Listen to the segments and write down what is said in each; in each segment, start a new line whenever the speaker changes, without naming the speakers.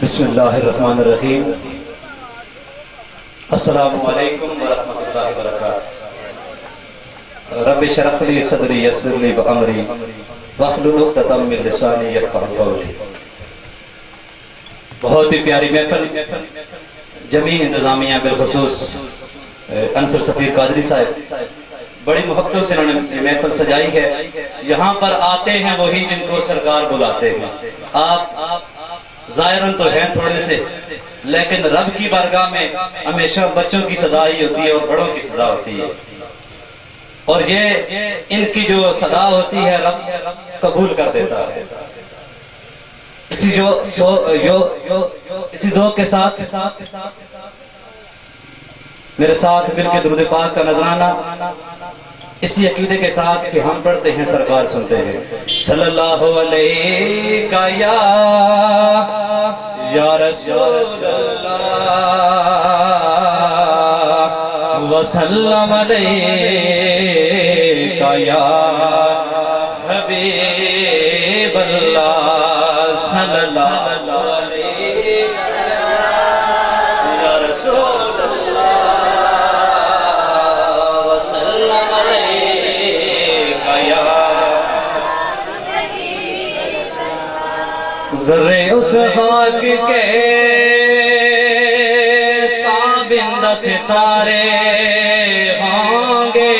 بسم اللہ الرحمن الرحیم۔ السلام علیکم ورحمۃ اللہ وبرکاتہ۔ رب اشرح لی صدری یسر لی امری واحلل عقدۃ من لسانی یفقہوا قولی۔ بہت ہی پیاری محفل، جمیع انتظامیہ بالخصوص انصر سفیر قادری صاحب بڑی محبتوں سے انہوں نے محفل سجائی ہے۔ یہاں پر آتے ہیں وہی جن کو سرکار بلاتے ہیں۔ آپ ظاہراً تو ہیں تھوڑے سے، لیکن رب کی بارگاہ میں ہمیشہ بچوں کی صدا ہی ہوتی ہے اور بڑوں کی صدا ہوتی ہے، اور یہ ان کی جو صدا ہوتی ہے رب قبول کر دیتا ہے۔ اسی ذوق کے ساتھ میرے ساتھ دل کے درود پاک کا نذرانہ، اسی عقیدے کے ساتھ کہ ہم پڑھتے ہیں سرکار سنتے ہیں۔ صلی اللہ علیہ یا رسول اللہ وسلم علیہ یا حبیب اللہ صلی اللہ علیہ یا رسول ذرے اس خاک کے تابندہ ستارے ہوں گے،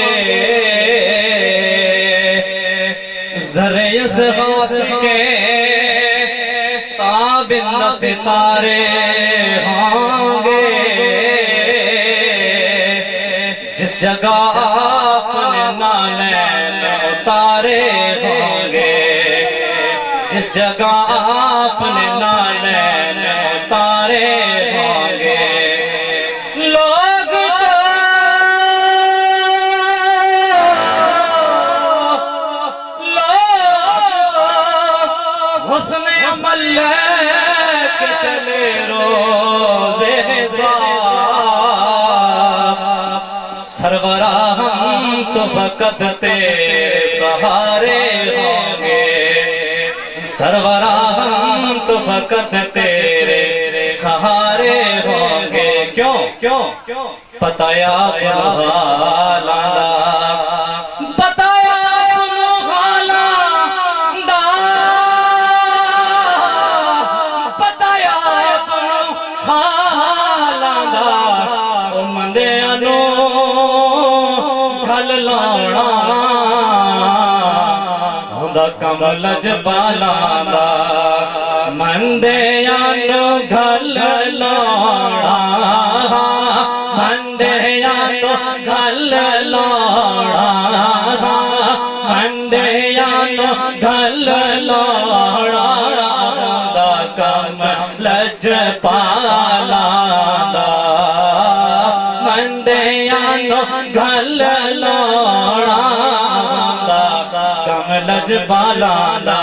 ذرے اس خاک کے تابندہ ستارے ہوں گے، جس جگہ اپنے نالین اتارے ہوں گے، جس جگہ اپنے نالین اتارے ہوں گے، لوگ حسن عمل لے کے چلے روزے حساب، سرورا ہم تو فقط تیرے سہارے ہوں گے، سرورا ہم تو فقط تیرے سہارے ہوں گے۔ کیوں بتایا اپنا حالاں دا، بتایا اپنا حالاں دا، بتایا اپنا حالاں دا، او مندیاں نو گھل لاؤنا ہوندا کم لجپالاں دا، مندیاں نو گھل لاؤنا، مندیاں نو گھل لاؤنا، مندیاں نو گھل لاؤنا، ہوندا کم لجپالاں دا، مندیاں نو گھل لاؤنا، کم لجپالاں دا،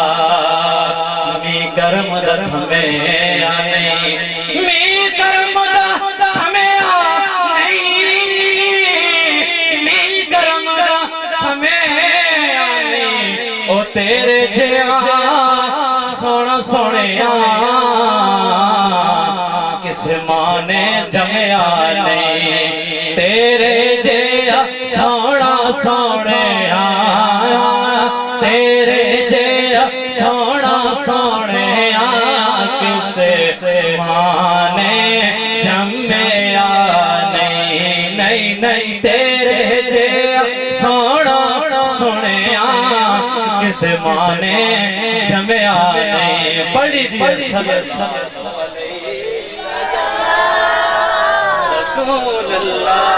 می کرم دا تھمے آنے، می کرم دا تھمے آنے، می کرم دا تھمے آنے، او تیرے جیہاں سونا سونیا کس ماں نے جمیا نہیں، تیرے جیہاں سونا سونیا، تیرے جیہاں سونا سونیا کس ماں نے جمیا نہیں، نہیں تیرے جیہاں سونا سونیا کس ماں نے جمیا نہیں۔ پڑھی جی صلی اللہ رسول اللہ